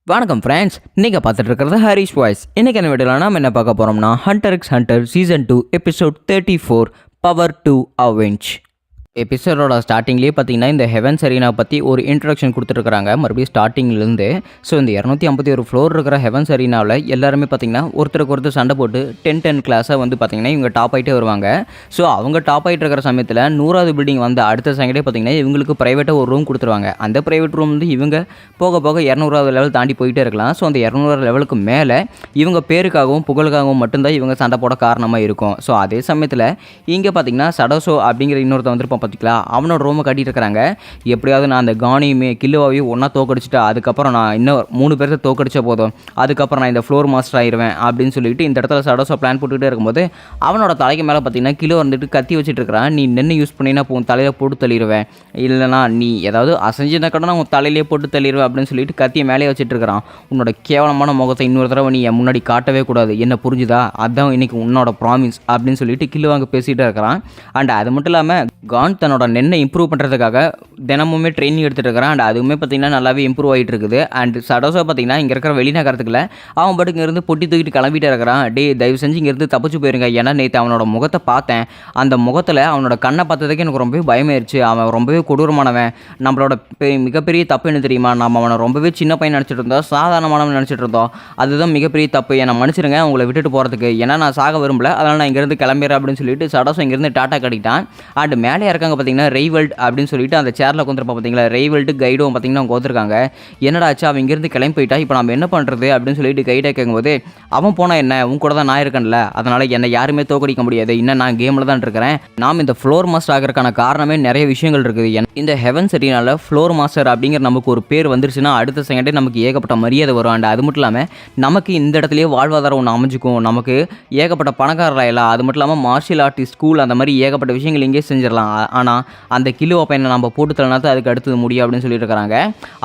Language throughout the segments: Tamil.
வணக்கம் ஃப்ரெண்ட்ஸ், நீங்கள் பார்த்துட்டு இருக்கிறது ஹரிஷ் வாய்ஸ். இன்றைக்கி என்ன வீடியோவில் நாம் என்ன பார்க்க போகிறோம்னா Hunter X Hunter season 2 episode 34 power to avenge. எபிசோடோட ஸ்டார்டிங்லேயே பார்த்தீங்கன்னா இந்த ஹெவன்ஸ் அரீனா பற்றி ஒரு இன்ட்ரடக்ஷன் கொடுத்துருக்குறாங்க. மறுபடியும் ஸ்டார்டிங்லேருந்து இந்த 251 ஃப்ளோர் இருக்கிற ஹெவன்ஸ் அரீனாவில் எல்லாருமே பார்த்தீங்கன்னா ஒருத்தருக்கு ஒருத்தர் சண்டை போட்டு 10 கிளாஸாக வந்து பார்த்தீங்கன்னா இவங்க டாப் ஆகிட்டே வருவாங்க. ஸோ அவங்க டாப் ஆகிட்டு இருக்கிற சமயத்தில் 100வது பில்டிங் வந்து அடுத்த செகண்டே பார்த்தீங்கன்னா இவங்களுக்கு ப்ரைவேட்டாக ஒரு ரூம் கொடுத்துருவாங்க. அந்த ப்ரைவேட் ரூம் வந்து இவங்க போக போக 200வது லெவல் தாண்டி போயிட்டே இருக்கலாம். ஸோ அந்த 200வது லெவலுக்கு மேலே இவங்க பேருக்காகவும் புகழுக்காகவும் மட்டும்தான் இவங்க சண்டை போட காரணமாக இருக்கும். ஸோ அதே சமயத்தில் இங்கே பார்த்தீங்கன்னா சடோசோ அப்படிங்கிற இன்னொருத்த வந்துருப்பான் பார்த்திங்களா, அவனோட ரூமை கட்டிட்டு இருக்கிறாங்க. எப்படியாவது நான் அந்த கானியுமே கில்லுவாவையும் ஒன்றா தோக்கடிச்சிட்டு அதுக்கப்புறம் நான் இன்னும் 3 பேர்த்த தோக்கடிச்ச போதும், அதுக்கப்புறம் நான் இந்த ஃப்ளோர் மாஸ்டர் ஆயிடுவேன் அப்படின்னு சொல்லிட்டு இந்த இடத்துல சடோசோ பிளான் போட்டுக்கிட்டே இருக்கும்போது அவனோட தலைக்கு மேலே பார்த்தீங்கன்னா கிலோ வந்துட்டு கத்தி வச்சுட்டு இருக்கிறான். நீ நின்று யூஸ் பண்ணினா உன் தலையில் போட்டு தள்ளிடுவேன், இல்லைனா நீ ஏதாவது அசைஞ்சினா கூட நான் உன் தலையிலே போட்டு தள்ளிடுவேன் அப்படின்னு சொல்லிட்டு கத்தியை மேலே வச்சுட்டு இருக்கிறான். உன்னோட கேவலமான முகத்தை இன்னொரு தடவை நீ என் முன்னாடி காட்டவே கூடாது, என்ன புரிஞ்சுதா? அதுதான் இன்னைக்கு உன்னோட ப்ராமிஸ் அப்படின்னு சொல்லிட்டு கில்லுவாங்க பேசிகிட்டே இருக்கிறான். அண்ட் அது மட்டும் இல்லாமல் கான் தன்னோட நெண்ணை இம்ப்ரூவ் பண்ணுறதுக்காக தினமுமே ட்ரைனிங் எடுத்துகிட்டு இருக்கிறான். அண்ட் அதுவுமே பார்த்தீங்கன்னா நல்லாவே இம்ப்ரூவ் ஆகிட்டு இருக்குது. அண்ட் சடோசோ பார்த்தீங்கன்னா இங்கே இருக்கிற வெளிநகரத்துக்குள்ள அவன் பாட்டுக்கு இங்கேருந்து பொட்டி தூக்கிட்டு கிளம்பிட்டே இருக்கிறான். தயவு செஞ்சு இங்கேருந்து தப்பிச்சு போயிருங்க, ஏன்னா நேற்று அவனோட முகத்தை பார்த்தேன், அந்த முகத்தில் அவனோட கண்ணை பார்த்ததுக்கு எனக்கு ரொம்பவே பயமாயிருச்சு. அவன் ரொம்பவே கொடூரமானவன். நம்மளோட மிகப்பெரிய தப்பு என்ன தெரியுமா, நம்ம அவனை ரொம்பவே சின்ன பையன் நினச்சிட்டு இருந்தோம், சாதாரணமானவன் நினச்சிட்டு இருந்தோம். அதுதான் மிகப்பெரிய தப்பு. என்னை மன்னிச்சிருங்க உங்களை விட்டுட்டு போகிறதுக்கு, ஏன்னா நான் சாக விரும்பல, அதனால் நான் இங்கேருந்து கிளம்பிடுறேன் அப்படின்னு சொல்லிட்டு சடோசோ இங்கேருந்து டாட்டா கட்டிட்டான். அண்ட் மேலே இருக்காங்க பார்த்தீங்கன்னா ரெய்வல்ட் அப்படின்னு சொல்லிட்டு அந்த சேரில் உட்காந்துருப்பா பார்த்தீங்களா, ரெய்வல்ட்டு கைடும் பார்த்தீங்கன்னா அவங்க உட்காந்துருக்காங்க. என்னடா ஆச்சு, அவன் இங்கேருந்து கிளம்பி போயிட்டா, இப்போ நம்ம என்ன பண்ணுறது அப்படின்னு சொல்லிட்டு கைடை கேட்கும்போது அவன் போனால் என்ன, உன் கூட தான் நான் இருக்கேன்ல, அதனால் என்னை யாருமே தோக்கடிக்க முடியாது, இன்னும் நான் கேமில் தான் இருக்கிறேன். நாம் இந்த ஃப்ளோர் மாஸ்டர் ஆகிறதுக்கான காரணமே நிறைய விஷயங்கள் இருக்குது. இந்த ஹெவன்ஸ் அரீனால ஃப்ளோர் மாஸ்டர் அப்படிங்கிற நமக்கு ஒரு பேர் வந்துருச்சுன்னா அடுத்த செகண்டே நமக்கு ஏகப்பட்ட மரியாதை வரும். அண்ட் அது மட்டும் இல்லாமல் நமக்கு இந்த இடத்துலையே வாழ்வாதாரம் ஒன்று அமைஞ்சிக்கும், நமக்கு ஏகப்பட்ட பணக்காரராயிலாம். அது மட்டும் இல்லாமல் மார்ஷியல் ஆர்டிஸ்ட் ஸ்கூல் அந்த மாதிரி ஏகப்பட்ட விஷயங்கள் இங்கே செஞ்சிடலாம். ஆனால் அந்த கிலோ பையனை நம்ம போட்டு தள்ளினா அதுக்கு அடுத்தது முடியும் அப்படின்னு சொல்லிட்டு இருக்காங்க.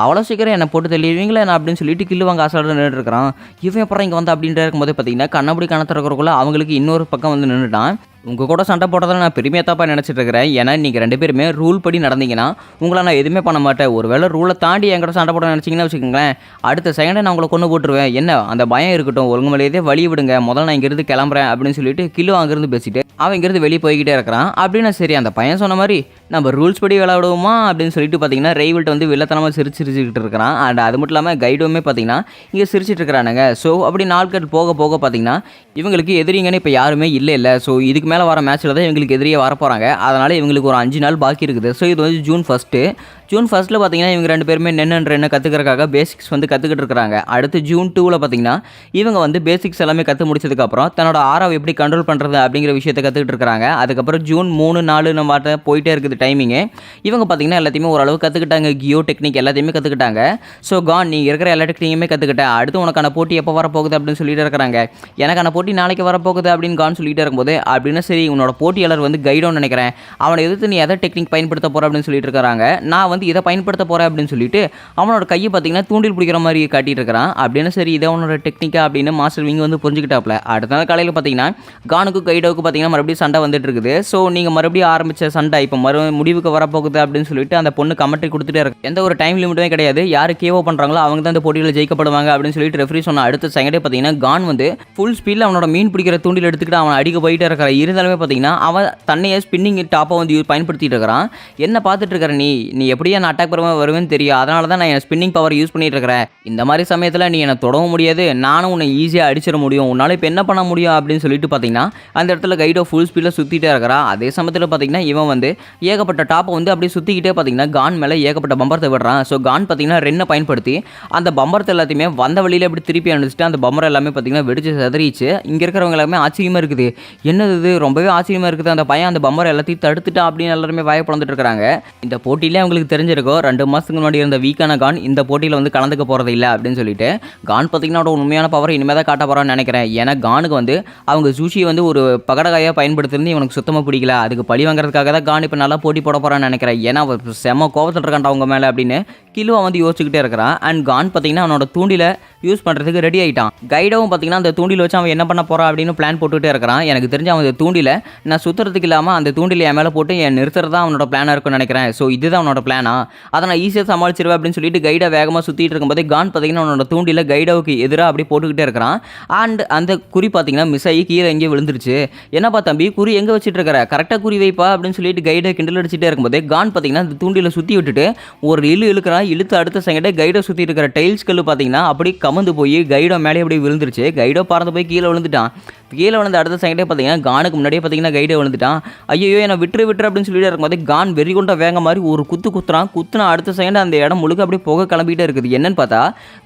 அவ்வளோ சீக்கிரம் என்னை போட்டு தள்ளிடுவீங்களே நான் அப்படின்னு சொல்லிட்டு கில்லுவாங்க ஆசையோட நின்றுட்டு இருக்கிறான். இவன் அப்புறம் இங்கே வந்து அப்படின்ட்டு இருக்கும்போது பார்த்தீங்கன்னா கண்ணபடி கணத்திறக்கிறக்குள்ள அவங்களுக்கு இன்னொரு பக்கம் வந்து நின்றுட்டான். உங்கள் கூட சண்டை போட்டதில் நான் பெருமையாக தப்பாக நினச்சிட்டு இருக்கிறேன், ஏன்னா நீங்கள் 2 பேருமே ரூல் படி நடந்தீங்கன்னா உங்களை நான் எதுவுமே பண்ண மாட்டேன். ஒரு வேளை ரூலை தாண்டி என்கிட்ட சண்டை போட நினச்சிங்கன்னா வச்சுக்கோங்களேன், அடுத்த செகண்டை நான் உங்களை கொண்டு போட்டுருவேன். என்ன அந்த பயம் இருக்கட்டும், ஒழுங்கு மேலேயே வழி விடுங்க, முதல்ல நான் இங்கேருந்து கிளம்புறேன் அப்படின்னு சொல்லிட்டு கிலோ அங்கேருந்து பேசிட்டு அவன் இங்கேருந்து வெளியே போய்கிட்டே இருக்கிறான். அப்படின்னா சரி, அந்த பையன் சொன்ன மாதிரி நம்ம ரூல்ஸ் படி விளையாடுவோமா அப்படின்னு சொல்லிட்டு பார்த்தீங்கன்னா ரெய்வல்ட் வந்து வில்லத்தனமாக சிரிச்சுக்கிட்டு இருக்கிறான். அண்ட் அது மட்டும் இல்லாமல் கைடுமே பார்த்தீங்கன்னா இங்கே சிரிச்சிட்டு இருக்கிறானுங்க. ஸோ அப்படி நாட்கள் போக போக பார்த்தீங்கன்னா இவங்களுக்கு எதிரிங்கன்னு இப்போ யாருமே இல்லை. ஸோ இதுக்கு மேலே வர மேட்ச்சில் தான் இவங்களுக்கு எதிரியே வரப்போகிறாங்க. அதனால் இவங்களுக்கு ஒரு 5 நாள் பாக்கி இருக்குது. ஸோ இது வந்து ஜூன் 1 பார்த்தீங்கன்னா இவங்க 2 பேருமே என்ன கற்றுக்கிறக்காக பேசிக்ஸ் வந்து கற்றுக்கிட்டு இருக்கிறாங்க. அடுத்து ஜூன் 2 பார்த்தீங்கன்னா இவங்க வந்து பேசிக்ஸ் எல்லாமே கற்று முடிச்சதுக்கப்புறம் தன்னோட ஆராவை எப்படி கண்ட்ரோல் பண்ணுறது அப்படிங்கிற விஷயத்தை கற்றுக்கிட்டு இருக்கிறாங்க. அதுக்கப்புறம் ஜூன் 3, 4 நம்ம போயிட்டே இருக்குது டைமிங்கு. இவங்க பார்த்தீங்கன்னா எல்லாத்தையுமே ஓரளவு கற்றுக்கிட்டாங்க, கியோ டெக்னிக் எல்லாத்தையுமே கற்றுக்கிட்டாங்க. ஸோ கான் நீ இருக்கிற எல்லா டெக்னிக்குமே கற்றுக்கிட்டேன், அடுத்து உனக்கான போட்டி எப்போ வரப்போகுது அப்படின்னு சொல்லிட்டு இருக்கிறாங்க. எனக்கான போட்டி நாளைக்கு வரப்போகுது அப்படின்னு கான் சொல்லிட்டு இருக்கும்போது அப்படின்னா சரி, உன்னோட போட்டியாளர் வந்து கைடோன்னு நினைக்கிறேன், அவனை எதிர்த்து நீ எதை டெக்னிக் பயன்படுத்த போகிற அப்படின்னு சொல்லிட்டு இருக்கிறாங்க. நான் வந்து இதை பயன்படுத்த போகிறேன் அப்படின்னு சொல்லிட்டு அவனோட கையை பார்த்தீங்கன்னா தூண்டில் பிடிக்கிற மாதிரி காட்டிட்டு இருக்கிறான். அப்படின்னு சரி, இதை அவனோட டெக்னிக்கா அப்படின்னு மாஸ்டர் விங் வந்து புரிஞ்சுக்கிட்டாப்ல. அடுத்த நாள் காலையில் பார்த்தீங்கன்னா கானுக்கும் கைடோவுக்கு பார்த்தீங்கன்னா மறுபடியும் சண்டை வந்துட்டு இருக்குது. ஸோ நீங்கள் மறுபடியும் ஆரம்பித்த சண்டை இப்போ முடிவுக்கு வரப்போகுது அப்படின்னு சொல்லிட்டு அந்த பொண்ணு கமெண்ட்ரி கொடுத்துட்டே இருக்கு. எந்த ஒரு டைம் லிமிட்டுமே கிடையாது, யார் கேவோ பண்ணுறாங்களோ அவங்க தான் அந்த போட்டியில் ஜெயிக்கப்படுவாங்க அப்படின்னு சொல்லிட்டு ரெஃப்ரி சொன்ன அடுத்த செகண்டே பார்த்தீங்கன்னா கான் வந்து ஃபுல் ஸ்பீடில் அவனோட மீன் பிடிக்கிற தூண்டில் எடுத்துக்கிட்டு அவன் அடிக்க போயிட்டே இருக்கிற. இருந்தாலுமே பார்த்தீங்கன்னா அவன் தன்னையே ஸ்பின்னிங் டாப்பை வந்து பயன்படுத்திட்டு இருக்கிறான். என்ன பார்த்துட்டு இருக்கிற நீ எப்படியா நான் அட்டாக் பண்ண வருவேன்னு தெரியும், அதனால தான் நான் என் ஸ்பின்னிங் பவர் யூஸ் பண்ணிட்டு இருக்கிறேன். இந்த மாதிரி சமயத்தில் நீ என்னை தொடவும் முடியாது, நானும் உன்னை ஈஸியாக அடிச்சிட முடியும், உன்னால் இப்போ என்ன பண்ண முடியும் அப்படின்னு சொல்லிட்டு பார்த்தீங்கன்னா அந்த இடத்துல கைடோ ஃபுல் ஸ்பீடில் சுற்றிட்டே இருக்கிறான். அதே சமயத்தில் பார்த்தீங்கன்னா இவன் வந்து ஏகப்பட்ட டாப்பை வந்து அப்படியே சுற்றிக்கிட்டே பார்த்தீங்கன்னா கான் மேலே ஏகப்பட்ட பம்பரத்தை விடுறான். ஸோ கான் பார்த்தீங்கன்னா ரென்னை பயன்படுத்தி அந்த பம்பரத்தை எல்லாத்தையுமே வந்த வழியில் அப்படி திருப்பி அனுப்பிச்சிட்டு அந்த பம்பரை எல்லாமே பார்த்தீங்கன்னா வெடிச்சு சதறிச்சு. இங்கே இருக்கிறவங்க எல்லாமே ஆச்சரியமாக இருக்குது, என்னது இது ரொம்பவே ஆச்சரியமாக இருக்குது, அந்த பையன் அந்த பம்பரை எல்லாத்தையும் தடுத்துட்டா அப்படின்னு எல்லாருமே வாயப்பழந்துட்டு இருக்கிறாங்க. இந்த போட்டியிலே அவங்களுக்கு தெரிஞ்சிருக்கும் 2 மாதத்துக்கு முன்னாடி இருந்த வீக்கான கான் இந்த போட்டியில் வந்து கலந்துக்க போகிறது இல்லை அப்படின்னு சொல்லிட்டு. கான் பார்த்தீங்கன்னா உண்மையான பவர் இனிமேல் தான் காட்ட போகிறான்னு நினைக்கிறேன். ஏன்னா கானுக்கு வந்து அவங்க சூஷியை வந்து ஒரு பகடகாயாக பயன்படுத்திருந்து இவனுக்கு சுத்தமாக பிடிக்கல, அதுக்கு பழி வாங்குறதுக்காக தான் கான் இப்போ நல்லா போட்டி போட போகிறான்னு நினைக்கிறேன். ஏன்னா செம்ம கோபத்தில் இருக்கான்டா அவங்க மேலே அப்படின்னு கிலுவா வந்து யோசிச்சுக்கிட்டே இருக்கிறான். அண்ட் கான் பார்த்தீங்கன்னா அவனோட தூண்டில யூஸ் பண்ணுறதுக்கு ரெடி ஆகிட்டான். கைடவும் பார்த்தீங்கன்னா அந்த தூண்டில் வச்சு அவன் என்ன பண்ண போகிறான் அப்படின்னு பிளான் போட்டுகிட்டே இருக்கிறான். எனக்கு தெரிஞ்சு அவன் அந்த தூண்டில நான் சுற்றுறதுக்கு இல்லாமல் அந்த தூண்டில் என் மேலே போட்டு என் நிறுத்துறதா அவனோட பிளானாக இருக்கும்னு நினைக்கிறேன். ஸோ இதுதான் அவனோட பிளானா. வேணாம், அதை நான் ஈஸியாக சமாளிச்சிருவேன் அப்படின்னு சொல்லிட்டு கைடை வேகமாக சுற்றிட்டு இருக்கும்போது கான் பார்த்தீங்கன்னா அவனோட தூண்டில கைடோவுக்கு எதிராக அப்படியே போட்டுக்கிட்டே இருக்கிறான். அண்ட் அந்த குறி பார்த்தீங்கன்னா மிஸ் ஆகி கீழே எங்கேயே விழுந்துருச்சு. என்னப்பா தம்பி குறி எங்கே வச்சுட்டு இருக்கிற, கரெக்டாக குறி வைப்பா அப்படின்னு சொல்லிட்டு கைடை கிண்டல் அடிச்சுட்டே இருக்கும்போது கான் பார்த்தீங்கன்னா அந்த தூண்டில சுற்றி விட்டுட்டு ஒரு இழுக்கிறான். இழுத்து அடுத்த செகண்டே கைடோ சுற்றி இருக்கிற டைல்ஸ் கல் பார்த்தீங்கன்னா அப்படி கமந்து போய் கைடோ மேலே அப்படியே விழுந்துருச்சு. கைடோ பறந்து போய் கீழே விழுந்துட்டான். கீழே விழுந்த அடுத்த செகண்டே பார்த்தீங்கன்னா கானுக்கு முன்னாடியே பார்த்தீங்கன்னா கைடோ விழுந்துட்டான். ஐயோ என்ன விட்டுரு அப்படின்னு சொல்லிட்டு இருக்கும்போது கான் வெறி கொண்ட வேங்க மாதிரி ஒரு குத்துனா அடுத்த செகண்ட் அந்த இடம் முழுக்க அப்படியே புகை கிளம்பிட்டே இருக்குது. என்னன்னு பார்த்தா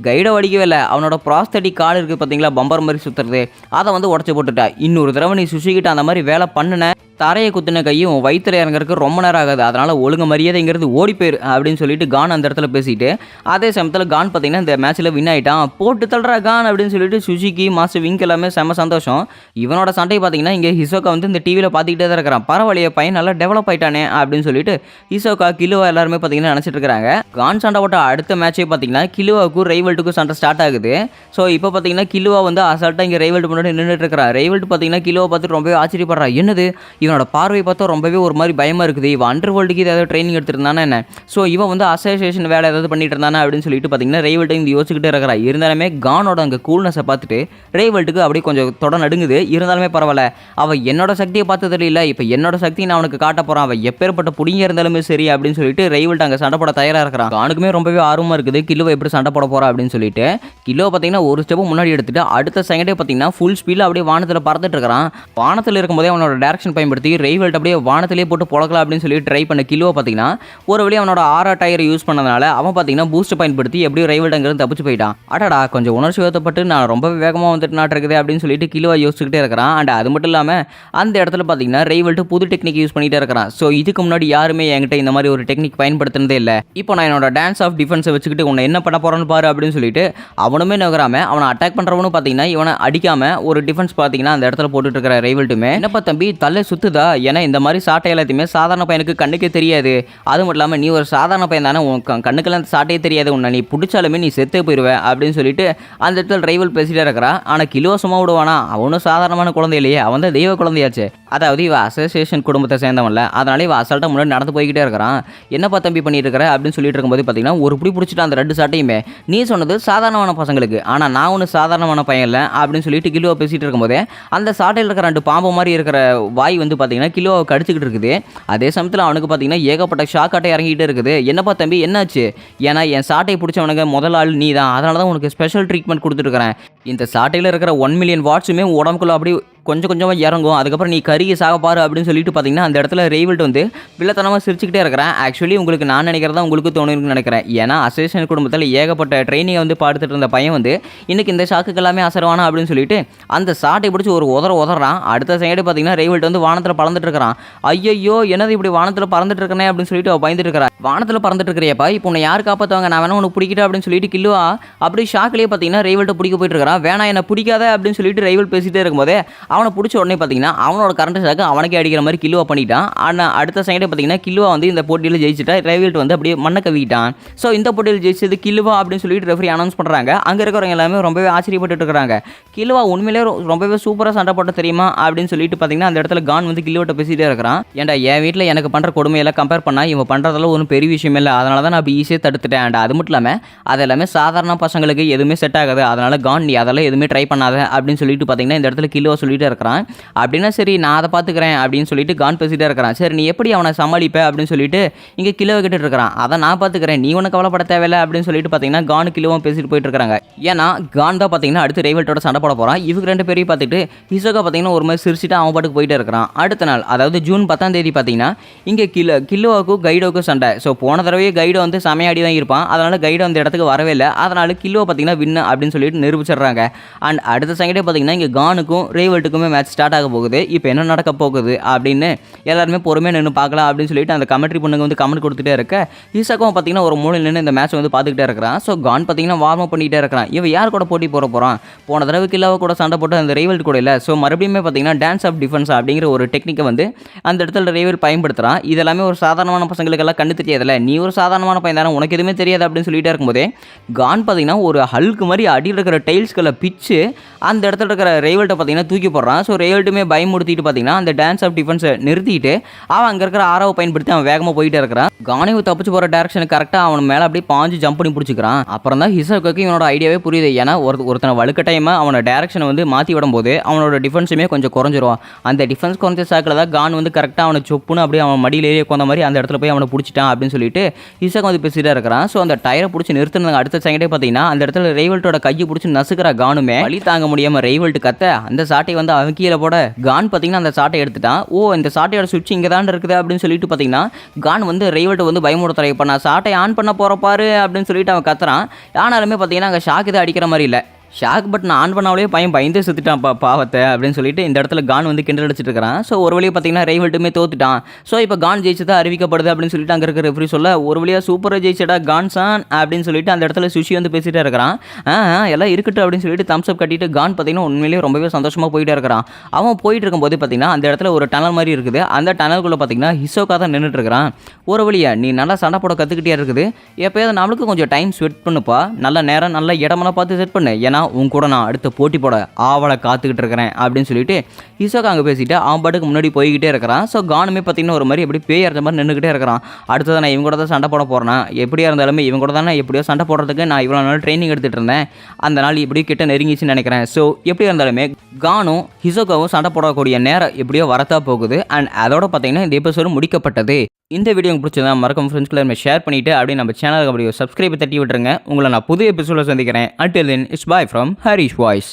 கைடோ அடிக்கவே இல்லை, அவனோட ப்ராஸ்தட்டிக் கால் இருக்குது பார்த்தீங்களா, பம்பர் மாதிரி சுற்றுறது, அதை வந்து உடச்சி போட்டுட்டா. இன்னொரு தடவை நீ சுஷிக்கிட்ட அந்த மாதிரி வேலை பண்ணுன தரையை குத்தின கையும் வயிற்றுல இறங்குறதுக்கு ரொம்ப நேரம் ஆகாது, அதனால் ஒழுங்கு மரியாதைங்கிறது ஓடி போயிரு அப்படின்னு சொல்லிட்டு கான் அந்த இடத்துல பேசிட்டு அதே சமயத்தில் கான் பார்த்தீங்கன்னா இந்த மேட்ச்சில் வின் ஆகிட்டான். போட்டு தள்ளுறா கான் அப்படின்னு சொல்லிட்டு சுஷிக்கு மாஸ்டர் விங்க் எல்லாமே செம்ம சந்தோஷம். இவனோட சண்டையை பார்த்தீங்கன்னா இங்கே ஹிசோக்கா வந்து இந்த டிவியில் பார்த்துக்கிட்டே தான் இருக்கிறான். பரவாயில்லையே பையன் நல்லா டெவலப் ஆயிட்டானே அப்படின்னு சொல்லிட்டு ஹிசோக்கா கிலுவா எல்லாருமே பார்த்தீங்கன்னா நினச்சிட்டு இருக்கிறாங்க. கான் சண்டை போட்ட அடுத்த மேட்சே பார்த்தீங்கன்னா கிலுவாவுக்கும் ரைவல்ட்டுக்கும் சண்டை ஸ்டார்ட் ஆகுது. ஸோ இப்போ பார்த்தீங்கன்னா கிலுவா வந்து அசால்ட்டாக இங்கே ரைவல்ட்டு முன்னாடி நின்றுட்டு இருக்கிறான். ரைவல்ட்டு பார்த்தீங்கன்னா கிலுவை பார்த்துட்டு ரொம்பவே ஆச்சரியப்படுறா. என்னது இவனோட பார்வை பார்த்தா ரொம்பவே ஒரு மாதிரி பயமாக இருக்குது, இவன் அண்டர் வேர்ல்டுக்கு ஏதாவது ட்ரைனிங் எடுத்துருந்தானே என்ன, ஸோ இவன் வந்து அசோசியேஷன் வேலை ஏதாவது பண்ணிட்டு இருந்தானே அப்படின்னு சொல்லிட்டு பார்த்தீங்கன்னா ரைவல்ட்டு இந்த யோசிச்சுக்கிட்டே இருக்கிறா. இருந்தாலுமே கானோட அங்கே கூல்னஸை பார்த்துட்டு ரைவல்ட்டுக்கு அப்படியே கொஞ்சம் தொட நடுங்குது. இருந்தாலுமே பரவாயில்ல, அவன் என்னோட சக்தியை பார்த்து தெரியல, இப்போ என்னோட சக்தி நான் அவனுக்கு காட்ட போகிறான், அவன் எப்பேற்பட்ட புடிங்க இருந்தாலுமே சரி அப்படின்னு சொல்லிட்டு ரைவல்ட்டு அங்கே சண்டை போட தயாராக இருக்கிறான். கானுக்குமே ரொம்பவே ஆர்வமாக இருக்குது கிலுவை எப்படி சண்டை போட போகிறா அப்படின்னு சொல்லிட்டு. கிலோ பார்த்தீங்கன்னா ஒரு ஸ்டெப்பு முன்னாடி எடுத்துட்டு அடுத்த செகண்டே பார்த்தீங்கன்னா ஃபுல் ஸ்பீடில் அப்படியே வானத்தில் பறந்துட்டு இருக்கிறான். வானத்தில் இருக்கும்போதே அவனோட டேரக்ஷன் பயன்படுத்தி ரைவல்ட் அப்படியே வானத்திலே போட்டு பொழக்கலாம் அப்படின்னு சொல்லி ட்ரை பண்ண கிலுவை பார்த்தீங்கன்னா ஒரு வழி அவனோட ஆரா டயரை யூஸ் பண்ணதுனால அவன் பார்த்தீங்கன்னா பூஸ்ட் பயன்படுத்தி எப்படியும் ரைவல்ட் அங்கிருந்து தப்பிச்சு போயிட்டான். அடடா கொஞ்சம் உணர்ச்சி வசப்பட்டு நான் ரொம்ப வேகமாக வந்துட்டு நாட்டிருக்குது அப்படின்னு சொல்லிட்டு கிலுவை யோசிச்சுக்கிட்டே இருக்கிறான். அண்ட் அது மட்டும் இல்லாமல் அந்த இடத்துல பார்த்தீங்கன்னா ரைவல்ட்டு புது டெக்னிக் யூஸ் பண்ணிகிட்டே இருக்கிறான். ஸோ இதுக்கு முன்னாடி யாருமே என்கிட்ட இந்த மாதிரி ஒரு டெக்னிக் பயன்படுத்தினதே இல்லை, இப்போ நான் என்னோட டான்ஸ் ஆஃப் டிஃபென்ஸை வச்சுக்கிட்டு உன்னை என்ன பண்ண போகிறேன்னு பாரு அப்படின்னு சொல்லிட்டு அவனுமே நகராமல் அவனை அட்டாக் பண்ணுறவனு பார்த்தீங்கன்னா இவனை அடிக்காமல் ஒரு டிஃபென்ஸ் பார்த்தீங்கன்னா அந்த இடத்துல போட்டுட்டு இருக்கிற ரைவல்ட்டுமே என்னப்பா தம்பி தலை சுத்துதா, ஏன்னா இந்த மாதிரி சாட்டை எல்லாத்தையுமே சாதாரண பையனுக்கு கண்ணுக்கே தெரியாது, அது மட்டும் இல்லாமல் நீ ஒரு சாதாரண பையன் தானே, உன் கண்ணுக்கெல்லாம் சாட்டையே தெரியாது, உன்னை நீ பிடிச்சாலுமே நீ செத்தே போயிடுவேன் அப்படின்னு சொல்லிட்டு அந்த இடத்துல ரைவல் பேசிட்டே இருக்கிறான். ஆனால் கிலோ சும்மா விடுவானா, அவனும் சாதாரணமான குழந்தை இல்லையே, அவன் தான் தெய்வ குழந்தையாச்சு, அதாவது இவ அசோசியேஷன் குடும்பத்தை சேர்ந்தவன்ல, அதனால இவ அசால்ட்டாக முன்னாடி நடந்து போய்கிட்டே இருக்கிறான். என்னப்பா தம்பி பண்ணிட்டு இருக்கிற அப்படின்னு சொல்லிட்டு இருக்கும்போது பார்த்தீங்கன்னா ஒரு புடி பிடிச்சிட்டு அந்த ரெண்டு சாட்டையுமே நீ சொன்னது சாதாரணமான பசங்களுக்கு, ஆனால் நான் ஒன்று சாதாரணமான பையன் இல்லை அப்படின்னு சொல்லிட்டு கிலோவை பேசிட்டு இருக்கும்போதே அந்த சாட்டையில் இருக்கிற ரெண்டு பாம்பு மாதிரி இருக்கிற வாய் வந்து பார்த்தீங்கன்னா கிலோவை கடிச்சிக்கிட்டு இருக்குது. அதே சமயத்தில் அவனுக்கு பார்த்தீங்கன்னா ஏகப்பட்ட ஷாக்காட்டை இறங்கிட்டே இருக்குது. என்னப்பா தம்பி என்னாச்சு, ஏன்னா என் சாட்டையை பிடிச்சவனுக்கு முதல் ஆள் நீ தான், அதனால தான் உனக்கு ஸ்பெஷல் ட்ரீட்மெண்ட் கொடுத்துருக்கிறேன். இந்த சாட்டையில் இருக்கிற 1 மில்லியன் வாட்ஸுமே உடம்புக்குள்ள அப்படி கொஞ்சம் கொஞ்சமாக இறங்கும், அதுக்கப்புறம் நீ கருகி சாகப்பாரு அப்படின்னு சொல்லிட்டு பார்த்தீங்கன்னா அந்த இடத்துல ரைவல்ட் வந்து வில்லத்தனமாக சிரிச்சுக்கிட்டே இருக்கிறேன். ஆக்சுவலி உங்களுக்கு நான் நினைக்கிறதா உங்களுக்கு தோணுன்னு நினைக்கிறேன், ஏன்னா அசோசியேஷன் குடும்பத்தில் ஏகப்பட்ட ட்ரைனிங்கை வந்து பார்த்துட்டு இருந்த பையன் வந்து இன்னைக்கு இந்த ஷாக்குக்கு எல்லாமே அசரவானா அப்படின்னு சொல்லிட்டு அந்த சாட்டை பிடிச்சி ஒரு உதறான். அடுத்த சைடு பார்த்தீங்கன்னா ரைவல்ட் வந்து வானத்தில் பறந்துட்டு இருக்கிறான். ஐயோ என்னது இப்படி வானத்தில் பறந்துட்டு இருக்கனே அப்படின்னு சொல்லிட்டு அவள் பயந்துட்டு இருக்கிறான். வானத்தில் பறந்துட்டு இருக்கிறியப்பா, இப்போ உன்னை யார் காப்பாற்றுவாங்க, நான் வேணா உனக்கு பிடிக்கிட்டேன் அப்படின்னு சொல்லிட்டு கில்லுவா அப்படி ஷாக்லேயே பார்த்தீங்கன்னா ரைவல்ட்டை பிடிக்க போயிட்டு இருக்கிறான். வேணா என்ன பிடிக்காத அப்படின்னு சொல்லிட்டு ரைவல் பேசிட்டே இருக்கும்போதே அவனை பிடிச்ச உடனே பார்த்தீங்கன்னா அவனோட கரண்ட் ஷாக்கு அவனுக்கே அடிக்கிற மாதிரி கில்லுவா பண்ணிட்டான். ஆனால் அடுத்த சைடே பார்த்தீங்கன்னா கில்லுவா வந்து இந்த போட்டியில் ஜெயிச்சிட்டா, ரைவல்ட் வந்து அப்படியே மண்ணை கவிட்டான். ஸோ இந்த போட்டியில் ஜெயிச்சது கில்லுவா அப்படின்னு சொல்லிட்டு ரெஃபரி அனௌன்ஸ் பண்ணுறாங்க. அங்கே இருக்கிறவங்க எல்லாமே ரொம்பவே ஆச்சரியப்பட்டு இருக்கிறாங்க. கில்லுவா உண்மையிலே ரொம்பவே சூப்பராக சண்டை போட்ட தெரியுமா அப்படின்னு சொல்லிட்டு பார்த்தீங்கன்னா அந்த இடத்துல கான் வந்து கில்லுவட்ட பேசிட்டே இருக்கிறான். ஏன்டா என் வீட்டில் எனக்கு பண்ணுற கொடுமையெல்லாம் கம்பேர் பண்ணால் இவன் பண்ணுறதெல்லாம் ஒன்றும் பெரிய விஷயம் இல்லை, அதனால தான் நான் அப்படி ஈஸியாக தடுத்துட்டேன். அண்ட் அது மட்டும் இல்லாமல் அது எல்லாமே சாதாரண பசங்களுக்கு எதுவுமே செட் ஆகாது, அதனால கான் நீ அதெல்லாம் எதுவுமே ட்ரை பண்ணாத அப்படின்னு சொல்லிட்டு பார்த்தீங்கன்னா இந்த இடத்துல கில்லுவா சொல்லிட்டு இருக்கிறான். அப்படின்னா சரி நான் அதை பார்த்துக்கிறேன் அப்படின்னு சொல்லிட்டு கான் பேசிட்டே இருக்கிறான். சரி நீ எப்படி அவனை சமாளிப்ப அப்படின்னு சொல்லிட்டு இங்கே கிலோவை கிட்ட இருக்கிறான். அதை நான் பார்த்துக்கிறேன், நீ ஒன்றும் கவலைப்பட தேவையில்லை அப்படின்னு சொல்லிட்டு பார்த்தீங்கன்னா கானு கிலோவும் பேசிட்டு போயிட்டு இருக்காங்க. ஏன்னா கான் தான் பார்த்தீங்கன்னா அடுத்து ரைவல்ட்டோட சண்டை போட போகிறான். இவங்க ரெண்டு பேரையும் பார்த்துட்டு ஹிசோகா பார்த்தீங்கன்னா ஒரு மாதிரி சிரிச்சிட்டு அவன் பாட்டுக்கு போயிட்டே இருக்கிறான். அடுத்த நாள் அதாவது ஜூன் 10ஆம் தேதி பார்த்தீங்கன்னா இங்கே கிலோவுக்கும் கைடோவுக்கும் சண்டை. ஸோ போன தடவையே கைடோ வந்து சமையாடி தான் இருப்பான், அதனால கைடோ அந்த இடத்துக்கு வரவே இல்லை, அதனால கிலோ பார்த்தீங்கன்னா வின்னு அப்படின்னு சொல்லிட்டு நிரூபிச்சிடுறாங்க. அண்ட் அடுத்த செகண்டே பார்த்தீங்கன்னா இங்கே கானுக்கும் ரைவல்ட்டுக்குமே மேட்ச் ஸ்டார்ட் ஆக போகுது. இப்போ என்ன நடக்க போகுது அப்படின்னு எல்லாருமே பொறுமையாக நின்று பார்க்கலாம் அப்படின்னு சொல்லிட்டு அந்த கமெண்ட்ரி பொண்ணுங்க வந்து கமெண்ட் கொடுத்துட்டே இருக்க ஹிசோகாவும் பார்த்தீங்கன்னா ஒரு மூலையில் நின்று இந்த மேட்ச் வந்து பார்த்துக்கிட்டே இருக்கிறான். ஸோ கான் பார்த்தீங்கன்னா வார்ம் அப் பண்ணிகிட்டே இருக்கிறான். இவன் யார் கூட போட்டி போகிறான், போன தடவை கில்லாவை கூட சண்டை போட்டு அந்த ரைவல்ட் கூட இல்லை. ஸோ மறுபடியும் பார்த்தீங்கன்னா டான்ஸ் ஆஃப் டிஃபென்ஸ் அப்படிங்கிற ஒரு டெக்னிக்கை வந்து அந்த இடத்துல ரைவல் பயன்படுத்துகிறான். இதெல்லாமே ஒரு சாதாரணமான பசங்களுக்கெல்லாம் கண்டு தெரியாதுல்ல, நீ ஒரு சாதாரணமான பையன் தானே, உனக்கு எதுவுமே தெரியாது அப்படின்னு சொல்லிட்டே இருக்கும்போதே கான் பார்த்தீங்கன்னா ஒரு ஹல்க்கு மாதிரி அடியில் இருக்கிற டைல்ஸ்களை பிச்சு அந்த இடத்துல இருக்கிற ரைவல்ட்டை பார்த்தீங்கன்னா தூக்கி போடுறான். ஸோ ரேவல்ட்டுமே பயமுறுத்திட்டு பார்த்தீங்கன்னா அந்த டான்ஸ் ஆஃப் டிஃபென்ஸை நிறுத்திட்டு அவன் அங்கே இருக்கிற ஆராவை பயன்படுத்தி அவன் வேகமாக போயிட்டே இருக்கிறான். கானியும் தப்பிச்சு போகிற டேரக்ஷனுக்கு கரெக்டாக அவன் மேலே அப்படியே பாஞ்சு ஜம்ப் பண்ணி பிடிச்சிக்கிறான். அப்புறம் தான் ஹிசோகாக்கு இவனோட ஐடியாவே புரியுது. ஏன்னா ஒருத்தனை வலுக்கட்டாயமாக அவனோட டேரக்ஷனை வந்து மாற்றி விடும்போது அவனோட டிஃபென்ஸுமே கொஞ்சம் குறைஞ்சிரும். அந்த டிஃபென்ஸ் குறைஞ்ச சாக்கில் தான் கான் வந்து கரெக்டாக அவனை சொப்புன்னு அப்படியே அவன் மடியில் ஏறி உட்காந்த மாதிரி அந்த இடத்துல போய் அவனை பிடிச்சிட்டான் அப்படின்னு சொல்லிட்டு ஹிசோகா வந்து பேசிட்டே இருக்கிறான். ஸோ அந்த டயரை பிடிச்சி நிறுத்தினாங்க. அடுத்த செகண்டே பார்த்தீங்கன்னா அந்த இடத்துல ரேவல்ட்டோட கையை பிடிச்சி நசுக்கிற கானுமே வலி தாங்க முடியாமல் ரேவல்ட்டு கத்த அந்த சாட்டை வந்து அவன் கீழே போட கான் பார்த்தீங்கன்னா அந்த சாட்டை எடுத்துட்டான். இந்த சாட்டையோட சுவிட்ச் இங்கே தான் இருக்குது அப்படின்னு சொல்லிட்டு பார்த்தீங்கன்னா கான் வந்து ரேவல்ட்டை வந்து பயமுறுத்துறான். இப்போ நான் சாட்டை ஆன் பண்ண போகிற பாரு அப்படின்னு சொல்லிட்டு அவன் கத்துறான். ஆனாலுமே பார்த்தீங்கன்னா அங்கே ஷாக் இதை அடிக்கிற மாதிரி இல்லை. ஷாக் பட்டன் ஆன் பண்ணாலே பையன் பயந்தே சுற்றிட்டான் பாவத்தை அப்படின்னு சொல்லிட்டு இந்த இடத்துல கான் வந்து கிண்டல் அடிச்சிட்டு இருக்கிறான். ஸோ ஒரு வழியாக பார்த்தீங்கன்னா ரேவல்ட்டுமே தோத்துட்டான். ஸோ இப்போ கான் ஜெயிச்சதா அறிவிக்கப்படுது அப்படின்னு சொல்லிட்டு அங்கே இருக்கிற ரெஃப்ரி சொல்ல ஒரு வழியாக சூப்பராக ஜெயிச்சடா கான் சான் அப்படின்னு சொல்லிட்டு அந்த இடத்துல சுஷி வந்து பேசிகிட்டே இருக்கிறான். எல்லாம் இருக்கட்டும் அப்படின்னு சொல்லிட்டு தம்ஸ் அப் கட்டிட்டு கான் பார்த்தீங்கன்னா உண்மையிலேயே ரொம்பவே சந்தோஷமாக போயிட்டே இருக்கிறான். அவன் போயிட்டு இருக்கும்போது பார்த்தீங்கன்னா அந்த இடத்துல ஒரு டனல் மாதிரி இருக்குது. அந்த டனலுக்குள்ளே பார்த்தீங்கன்னா ஹிசோகா தான் நின்றுட்டு இருக்கிறான். ஒரு வழியாக நீ நல்லா சண்டை போட கற்றுக்கிட்டே இருக்குது. எப்போயாவது நம்மளுக்கு கொஞ்சம் டைம் ஸ்வெட் பண்ணுப்பா, நல்ல நேரம் நல்ல இடமெல்லாம் பார்த்து செட் பண்ணு, ஏன்னா உன் கூட நான் அடுத்த போட்டி போட ஆவலை காத்துக்கிட்டு இருக்கிறேன் அப்படின்னு சொல்லிட்டு ஹிசோகா அங்கே பேசிட்டு அவன் பாட்டுக்கு முன்னாடி போய்கிட்டே இருக்கிறான். ஸோ கானுமே பார்த்தீங்கன்னா ஒரு மாதிரி எப்படி பேய் அரைச்ச மாதிரி நின்றுக்கிட்டே இருக்கிறான். அடுத்தது நான் இவங்க கூட தான் சண்டை போட போகிறேன். எப்படியா இருந்தாலுமே இவங்க கூட தானே எப்படியோ சண்டை போடுறதுக்கு நான் இவ்வளோ நாள் ட்ரைனிங் எடுத்துகிட்டு இருந்தேன். அந்த நாள் இப்படி கிட்ட நெருங்கிச்சுன்னு நினைக்கிறேன். ஸோ எப்படியா இருந்தாலுமே கானும் ஹிசோகாவும் சண்டை போடக்கூடிய நேரம் எப்படியோ வரத்தா போகுது. அண்ட் அதோட பார்த்தீங்கன்னா இந்த எபிசோடு முடிக்கப்பட்டது. இந்த வீடியோ உங்களுக்கு பிடிச்சதா மறக்காம ஃப்ரெண்ட்ஸ்க்குள்ள ஷேர் பண்ணிவிட்டு அப்படியே நம்ம சேனலுக்கு அப்படியே சப்ஸ்கிரைப் தட்டி விட்டுருங்க. உங்களை நான் புது எபிசோட சந்திக்கிறேன். Until then, it's bye from Harish Voice.